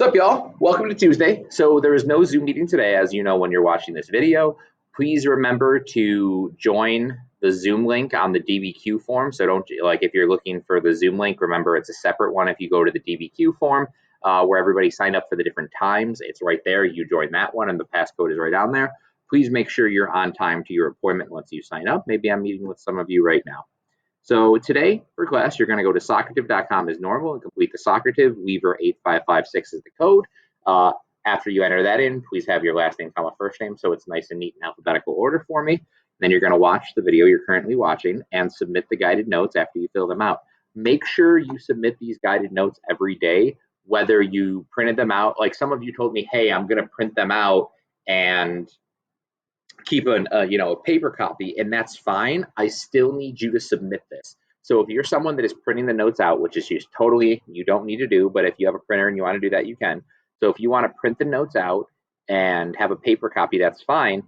What's up, y'all? Welcome to Tuesday. So there is no Zoom meeting today, as you know when you're watching this video. Please remember to join the Zoom link on the DBQ form. So don't, like, if you're looking for the Zoom link, remember it's a separate one. If you go to the DBQ form where everybody signed up for the different times, it's right there. You join that one and the passcode is right down there. Please make sure you're on time to your appointment once you sign up. Maybe I'm meeting with some of you right now. So today for class, you're going to go to socrative.com as normal and complete the Socrative. Weaver 8556 is the code. After you enter that in, please have your last name, comma, first name, so it's nice and neat in alphabetical order for me. Then you're going to watch the video you're currently watching and submit the guided notes after you fill them out. Make sure you submit these guided notes every day, whether you printed them out. Like some of you told me, hey, I'm going to print them out and keep a paper copy, and that's fine. I still need you to submit this. So if you're someone that is printing the notes out, which is just totally, you don't need to do, but if you have a printer and you want to do that, you can. So if you want to print the notes out and have a paper copy, that's fine.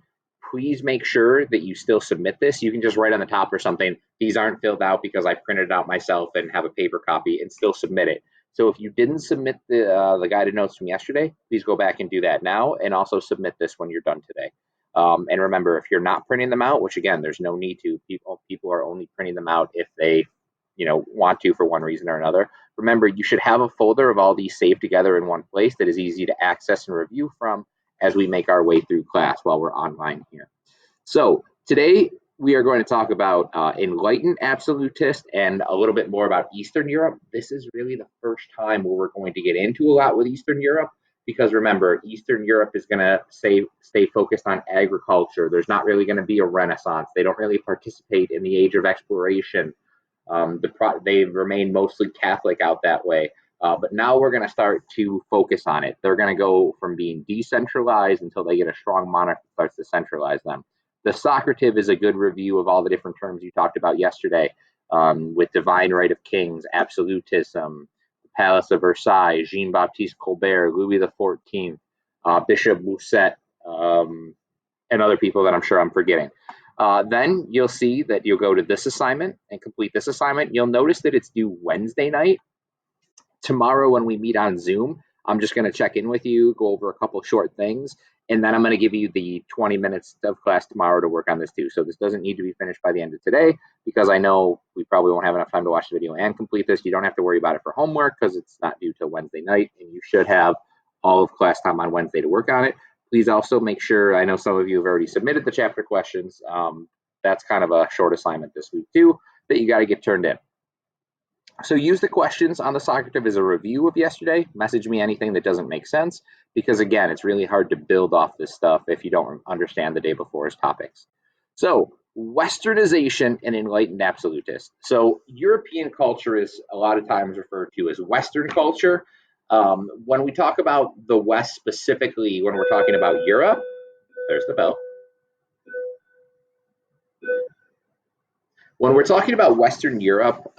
Please make sure that you still submit this. You can just write on the top or something, these aren't filled out because I printed it out myself, and have a paper copy and still submit it. So if you didn't submit the guided notes from yesterday, please go back and do that now, and also submit this when you're done today. And remember, if you're not printing them out, which again, there's no need to, people are only printing them out if they, want to for one reason or another. Remember, you should have a folder of all these saved together in one place that is easy to access and review from as we make our way through class while we're online here. So today we are going to talk about Enlightened Absolutists and a little bit more about Eastern Europe. This is really the first time where we're going to get into a lot with Eastern Europe, because remember, Eastern Europe is going to stay focused on agriculture. There's not really going to be a renaissance. They don't really participate in the age of exploration. They remain mostly Catholic out that way. But now we're going to start to focus on it. They're going to go from being decentralized until they get a strong monarch that starts to centralize them. The Socrative is a good review of all the different terms you talked about yesterday, with divine right of kings, absolutism, Palace of Versailles, Jean-Baptiste Colbert, Louis XIV, Bishop Bousset, and other people that I'm sure I'm forgetting. Then you'll see that you'll go to this assignment and complete this assignment. You'll notice that it's due Wednesday night. Tomorrow when we meet on Zoom, I'm just going to check in with you, go over a couple short things, and then I'm going to give you the 20 minutes of class tomorrow to work on this too. So this doesn't need to be finished by the end of today, because I know we probably won't have enough time to watch the video and complete this. You don't have to worry about it for homework because it's not due till Wednesday night, and you should have all of class time on Wednesday to work on it. Please also make sure, I know some of you have already submitted the chapter questions. That's kind of a short assignment this week too that you got to get turned in. So use the questions on the Socrative as a review of yesterday. Message me anything that doesn't make sense, because again, it's really hard to build off this stuff if you don't understand the day before's topics. So Westernization and Enlightened Absolutists. So European culture is a lot of times referred to as Western culture. When we talk about the West specifically, when we're talking about Europe, there's the bell. When we're talking about Western Europe,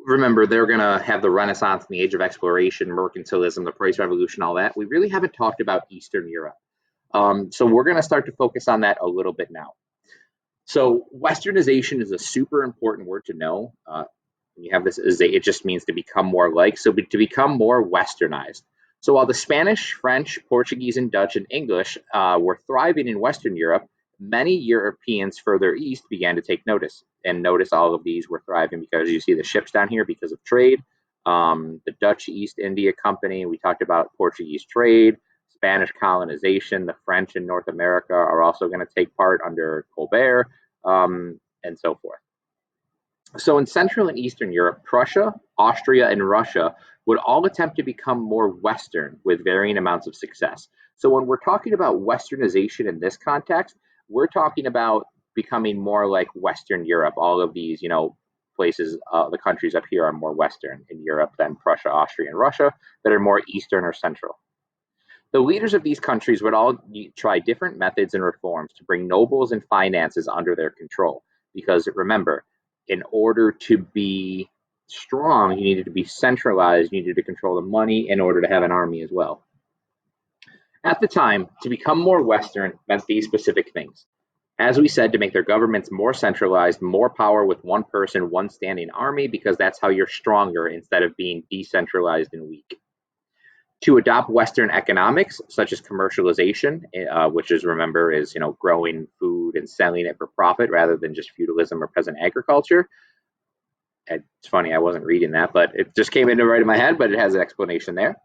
remember, they're going to have the Renaissance and the Age of Exploration, mercantilism, the Price Revolution, all that. We really haven't talked about Eastern Europe. So we're going to start to focus on that a little bit now. So Westernization is a super important word to know. When you have this, it just means to become more like, so to become more Westernized. So while the Spanish, French, Portuguese, and Dutch and English were thriving in Western Europe, many Europeans further east began to take notice. And notice all of these were thriving because you see the ships down here because of trade. The Dutch East India Company, we talked about Portuguese trade, Spanish colonization, the French in North America are also going to take part under Colbert, and so forth. So in Central and Eastern Europe, Prussia, Austria, and Russia would all attempt to become more Western with varying amounts of success. So when we're talking about Westernization in this context, we're talking about becoming more like Western Europe. All of these, places, the countries up here are more Western in Europe than Prussia, Austria, and Russia that are more Eastern or Central. The leaders of these countries would all try different methods and reforms to bring nobles and finances under their control. Because remember, in order to be strong, you needed to be centralized, you needed to control the money in order to have an army as well. At the time, to become more Western meant these specific things. As we said, to make their governments more centralized, more power with one person, one standing army, because that's how you're stronger instead of being decentralized and weak. To adopt Western economics, such as commercialization, which is, remember, is growing food and selling it for profit rather than just feudalism or peasant agriculture. It's funny, I wasn't reading that, but it just came into right in my head, but it has an explanation there.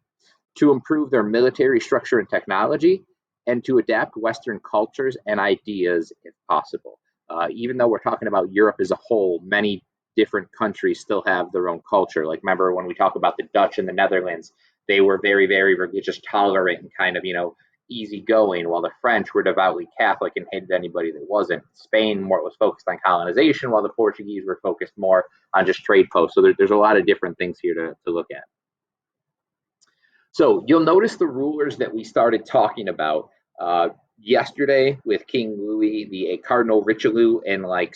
To improve their military structure and technology, and to adapt Western cultures and ideas if possible. Even though we're talking about Europe as a whole, many different countries still have their own culture. Like, remember when we talk about the Dutch and the Netherlands, they were very, very religious, tolerant, and kind of, easygoing, while the French were devoutly Catholic and hated anybody that wasn't. Spain more was focused on colonization, while the Portuguese were focused more on just trade posts. So there's a lot of different things here to look at. So you'll notice the rulers that we started talking about yesterday with King Louis, the Cardinal Richelieu in like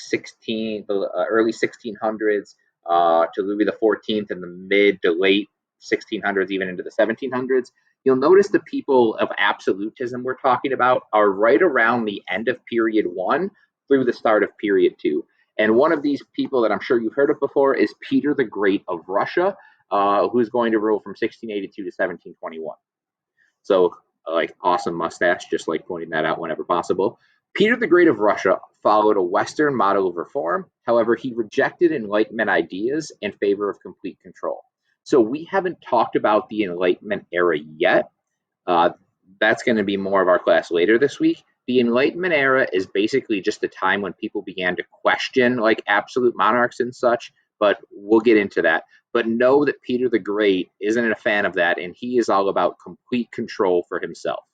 early 1600s to Louis the 14th in the mid to late 1600s, even into the 1700s. You'll notice the people of absolutism we're talking about are right around the end of period 1 through the start of period 2. And one of these people that I'm sure you've heard of before is Peter the Great of Russia, who's going to rule from 1682 to 1721. So, like, awesome mustache, just like pointing that out whenever possible. Peter the Great of Russia followed a Western model of reform. However, he rejected Enlightenment ideas in favor of complete control. So we haven't talked about the Enlightenment era yet. That's going to be more of our class later this week. The Enlightenment era is basically just a time when people began to question like absolute monarchs and such, but we'll get into that. But know that Peter the Great isn't a fan of that, and he is all about complete control for himself.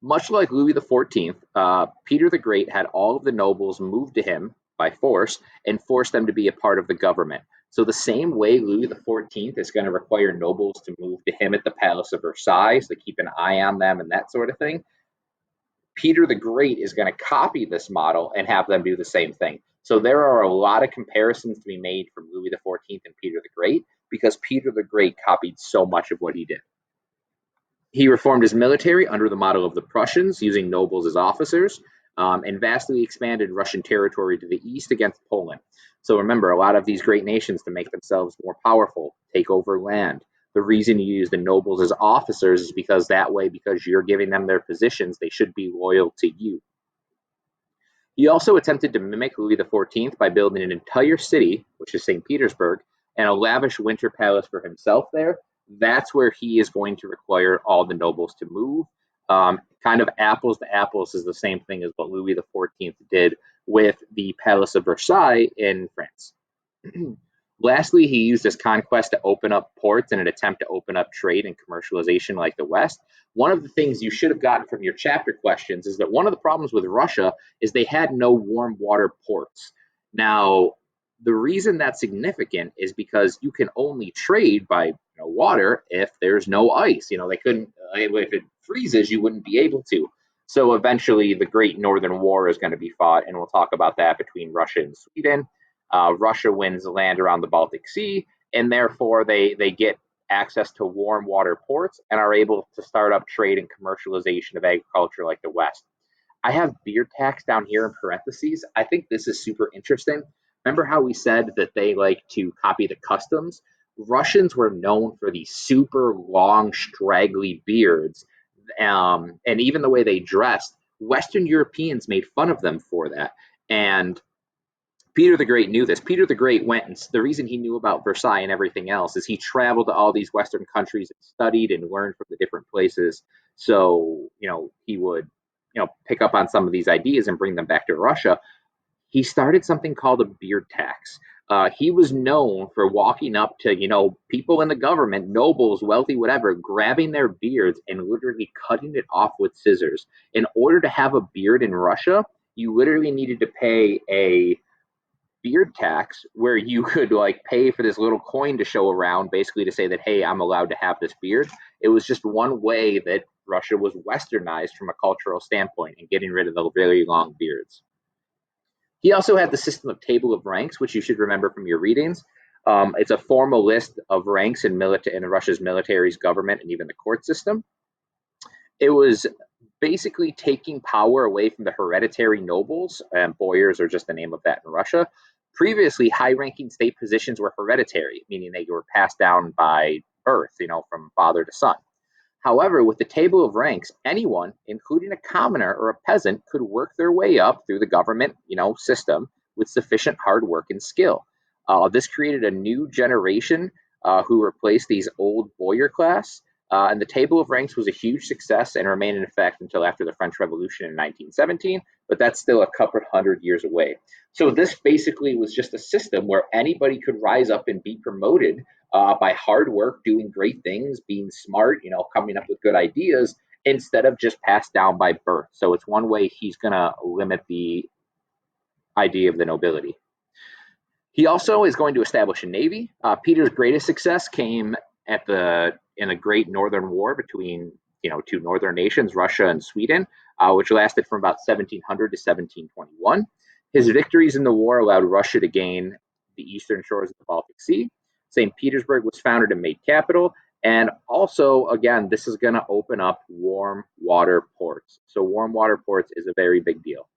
Much like Louis XIV, Peter the Great had all of the nobles moved to him by force and forced them to be a part of the government. So the same way Louis XIV is going to require nobles to move to him at the Palace of Versailles to keep an eye on them and that sort of thing, Peter the Great is going to copy this model and have them do the same thing. So there are a lot of comparisons to be made from Louis XIV and Peter the Great because Peter the Great copied so much of what he did. He reformed his military under the model of the Prussians, using nobles as officers, and vastly expanded Russian territory to the east against Poland. So remember, a lot of these great nations, to make themselves more powerful, take over land. The reason you use the nobles as officers is because that way, because you're giving them their positions, they should be loyal to you. He also attempted to mimic Louis XIV by building an entire city, which is St. Petersburg, and a lavish winter palace for himself there. That's where he is going to require all the nobles to move. Kind of apples to apples is the same thing as what Louis XIV did with the Palace of Versailles in France. Lastly, he used his conquest to open up ports in an attempt to open up trade and commercialization like the West. One of the things you should have gotten from your chapter questions is that one of the problems with Russia is they had no warm water ports. Now, the reason that's significant is because you can only trade by water if there's no ice. They couldn't, if it freezes, you wouldn't be able to. So eventually the Great Northern War is going to be fought, and we'll talk about that between Russia and Sweden. Russia wins land around the Baltic Sea, and therefore they get access to warm water ports and are able to start up trade and commercialization of agriculture like the West. I have beard tax down here in parentheses. I think this is super interesting. Remember how we said that they like to copy the customs? Russians were known for these super long, straggly beards, and even the way they dressed. Western Europeans made fun of them for that, and Peter the Great knew this. Peter the Great went, and the reason he knew about Versailles and everything else is he traveled to all these Western countries and studied and learned from the different places. So, he would, pick up on some of these ideas and bring them back to Russia. He started something called a beard tax. He was known for walking up to, people in the government, nobles, wealthy, whatever, grabbing their beards and literally cutting it off with scissors. In order to have a beard in Russia, you literally needed to pay a beard tax where you could pay for this little coin to show around, basically to say that, hey, I'm allowed to have this beard. It was just one way that Russia was westernized from a cultural standpoint and getting rid of the very long beards. He also had the system of table of ranks, which you should remember from your readings. It's a formal list of ranks in Russia's military's government and even the court system. It was basically taking power away from the hereditary nobles, and boyars are just the name of that in Russia. Previously, high-ranking state positions were hereditary, meaning they were passed down by birth, from father to son. However, with the table of ranks, anyone, including a commoner or a peasant, could work their way up through the government, system with sufficient hard work and skill. This created a new generation who replaced these old boyar class. And the table of ranks was a huge success and remained in effect until after the French Revolution in 1917, but that's still a couple hundred years away. So this basically was just a system where anybody could rise up and be promoted by hard work, doing great things, being smart, coming up with good ideas instead of just passed down by birth. So it's one way he's going to limit the idea of the nobility. He also is going to establish a navy. Peter's greatest success came in the Great Northern War between two northern nations, Russia and Sweden, which lasted from about 1700 to 1721. His victories in the war allowed Russia to gain the eastern shores of the Baltic Sea. St. Petersburg was founded and made capital. And also, again, this is going to open up warm water ports. So warm water ports is a very big deal.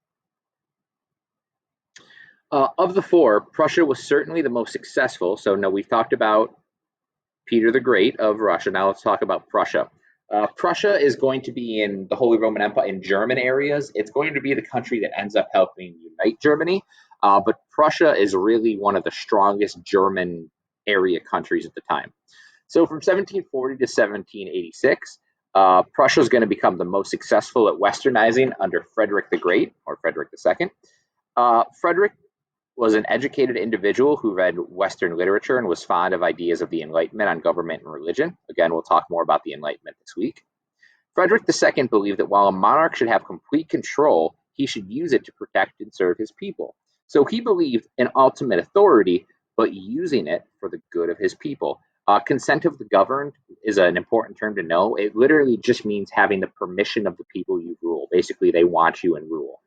Of the four, Prussia was certainly the most successful. So now we've talked about Peter the Great of Russia. Now let's talk about Prussia. Prussia is going to be in the Holy Roman Empire in German areas. It's going to be the country that ends up helping unite Germany. But Prussia is really one of the strongest German area countries at the time. So from 1740 to 1786, Prussia is going to become the most successful at Westernizing under Frederick the Great, or Frederick II. Frederick was an educated individual who read Western literature and was fond of ideas of the Enlightenment on government and religion. Again, we'll talk more about the Enlightenment this week. Frederick II believed that while a monarch should have complete control, he should use it to protect and serve his people. So he believed in ultimate authority, but using it for the good of his people. Consent of the governed is an important term to know. It literally just means having the permission of the people you rule. Basically, they want you in rule.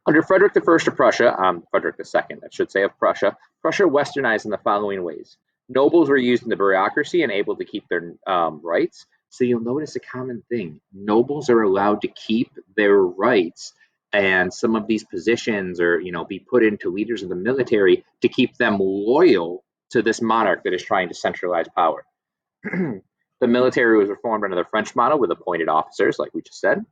Under Frederick I of Prussia, Frederick II, I should say, of Prussia, Prussia westernized in the following ways. Nobles were used in the bureaucracy and able to keep their rights. So you'll notice a common thing. Nobles are allowed to keep their rights and some of these positions or, be put into leaders of the military to keep them loyal to this monarch that is trying to centralize power. The military was reformed under the French model with appointed officers, like we just said.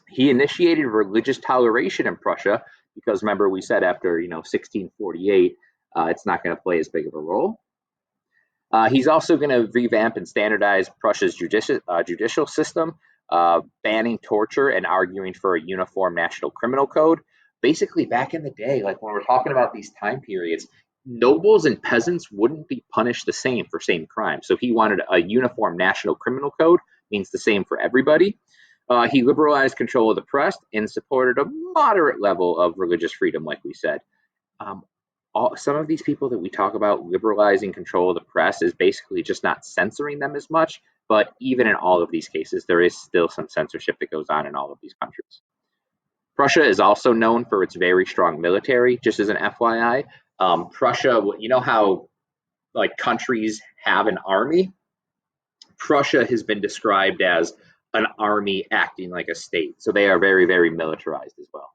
He initiated religious toleration in Prussia because, remember, we said after 1648, it's not going to play as big of a role. He's also going to revamp and standardize Prussia's judicial system, banning torture and arguing for a uniform national criminal code. Basically, back in the day, like when we're talking about these time periods, nobles and peasants wouldn't be punished the same for same crime. So he wanted a uniform national criminal code, means the same for everybody. He liberalized control of the press and supported a moderate level of religious freedom, like we said. Some of these people that we talk about liberalizing control of the press is basically just not censoring them as much. But even in all of these cases, there is still some censorship that goes on in all of these countries. Prussia is also known for its very strong military. Just as an FYI, Prussia, how like countries have an army? Prussia has been described as an army acting like a state. So they are very, very militarized as well.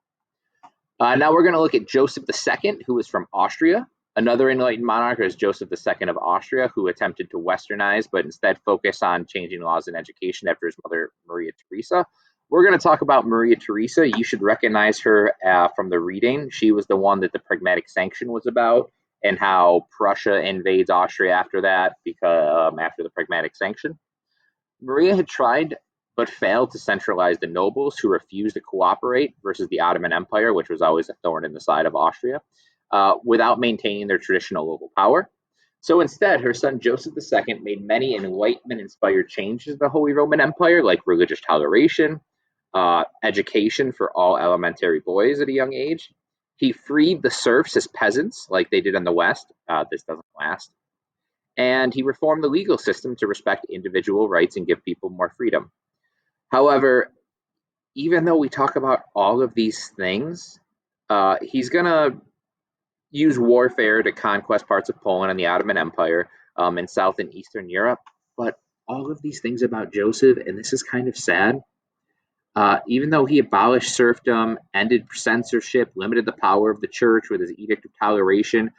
Now we're going to look at Joseph II, who is from Austria. Another enlightened monarch is Joseph II of Austria, who attempted to westernize, but instead focus on changing laws in education after his mother, Maria Theresa. We're going to talk about Maria Theresa. You should recognize her from the reading. She was the one that the Pragmatic Sanction was about, and how Prussia invades Austria after that, because after the Pragmatic Sanction. Maria had tried but failed to centralize the nobles who refused to cooperate versus the Ottoman Empire, which was always a thorn in the side of Austria, without maintaining their traditional local power. So instead, her son Joseph II made many Enlightenment-inspired changes to the Holy Roman Empire, like religious toleration, education for all elementary boys at a young age. He freed the serfs as peasants, like they did in the West. This doesn't last. And he reformed the legal system to respect individual rights and give people more freedom. However, even though we talk about all of these things, he's going to use warfare to conquest parts of Poland and the Ottoman Empire in South and Eastern Europe. But all of these things about Joseph, and this is kind of sad, even though he abolished serfdom, ended censorship, limited the power of the church with his Edict of Toleration,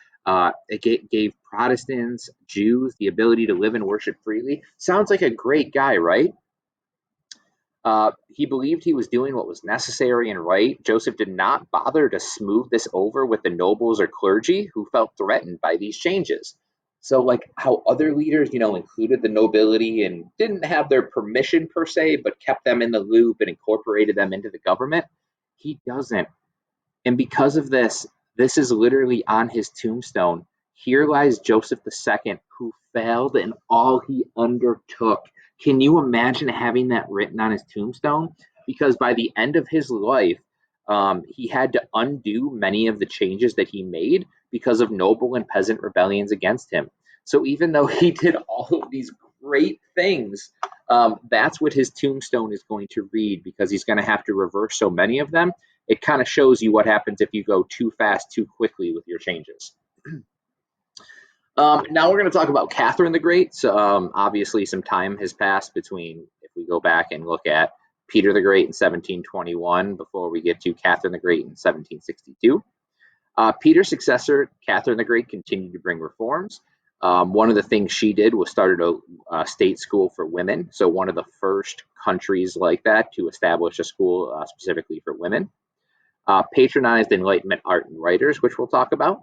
It gave Protestants, Jews, the ability to live and worship freely. Sounds like a great guy, right? He believed he was doing what was necessary and right. Joseph did not bother to smooth this over with the nobles or clergy who felt threatened by these changes. So, like how other leaders, included the nobility and didn't have their permission per se, but kept them in the loop and incorporated them into the government, he doesn't. And because of this, this is literally on his tombstone. Here lies Joseph II, who failed in all he undertook. Can you imagine having that written on his tombstone? Because by the end of his life, he had to undo many of the changes that he made because of noble and peasant rebellions against him. So even though he did all of these great things, that's what his tombstone is going to read, because he's going to have to reverse so many of them. It kind of shows you what happens if you go too fast, too quickly with your changes. Now we're going to talk about Catherine the Great. So obviously, some time has passed between, if we go back and look at Peter the Great in 1721 before we get to Catherine the Great in 1762. Peter's successor, Catherine the Great, continued to bring reforms. One of the things she did was started a state school for women. So one of the first countries like that to establish a school specifically for women. Patronized Enlightenment art and writers, which we'll talk about.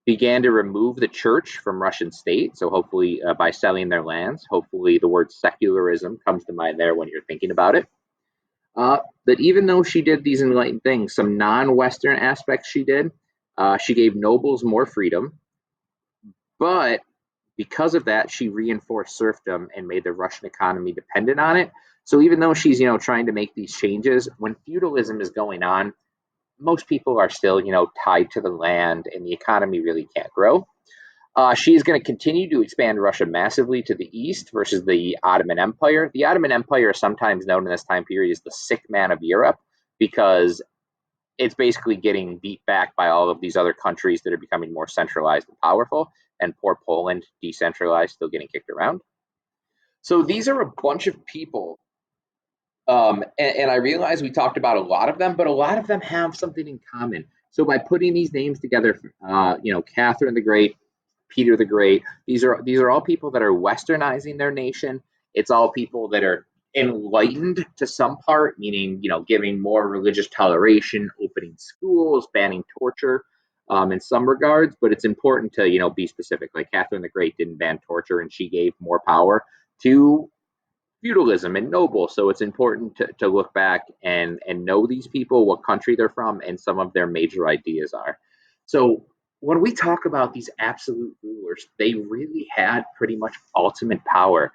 Began to remove the church from Russian state. So hopefully by selling their lands, hopefully the word secularism comes to mind there when you're thinking about it. But even though she did these enlightened things, some non-Western aspects she did, she gave nobles more freedom, but because of that, she reinforced serfdom and made the Russian economy dependent on it. So even though she's, trying to make these changes, when feudalism is going on, most people are still, tied to the land, and the economy really can't grow. She is going to continue to expand Russia massively to the east versus the Ottoman Empire. The Ottoman Empire is sometimes known in this time period as the sick man of Europe, because it's basically getting beat back by all of these other countries that are becoming more centralized and powerful, and poor Poland, decentralized, still getting kicked around. So these are a bunch of people, and I realize we talked about a lot of them, but a lot of them have something in common. So by putting these names together, Catherine the Great, Peter the Great, these are all people that are westernizing their nation. It's all people that are enlightened to some part, meaning giving more religious toleration, opening schools, banning torture, in some regards. But it's important to be specific. Like Catherine the Great didn't ban torture, and she gave more power to feudalism and noble. So it's important to look back and know these people, what country they're from, and some of their major ideas are. So when we talk about these absolute rulers, they really had pretty much ultimate power.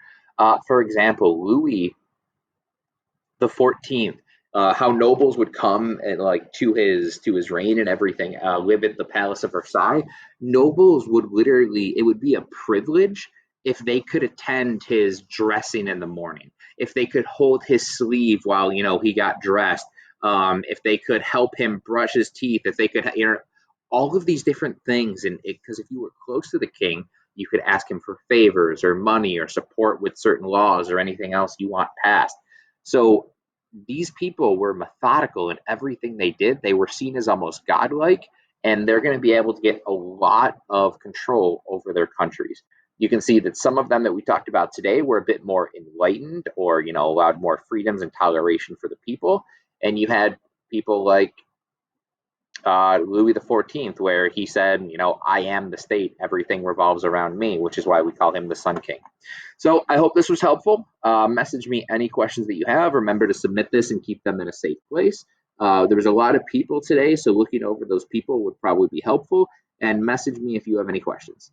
For example, Louis the 14th, how nobles would come and like to his reign and everything, live at the palace of Versailles. Nobles would literally, it would be a privilege if they could attend his dressing in the morning, if they could hold his sleeve while he got dressed, if they could help him brush his teeth, if they could, all of these different things. And because if you were close to the king, you could ask him for favors or money or support with certain laws or anything else you want passed. So these people were methodical in everything they did. They were seen as almost godlike, and they're going to be able to get a lot of control over their countries. You can see that some of them that we talked about today were a bit more enlightened, or allowed more freedoms and toleration for the people. And you had people like Louis the 14th, where he said, I am the state, everything revolves around me, which is why we call him the Sun King. So I hope this was helpful. Message me any questions that you have. Remember to submit this and keep them in a safe place. There was a lot of people today, so looking over those people would probably be helpful. And message me if you have any questions.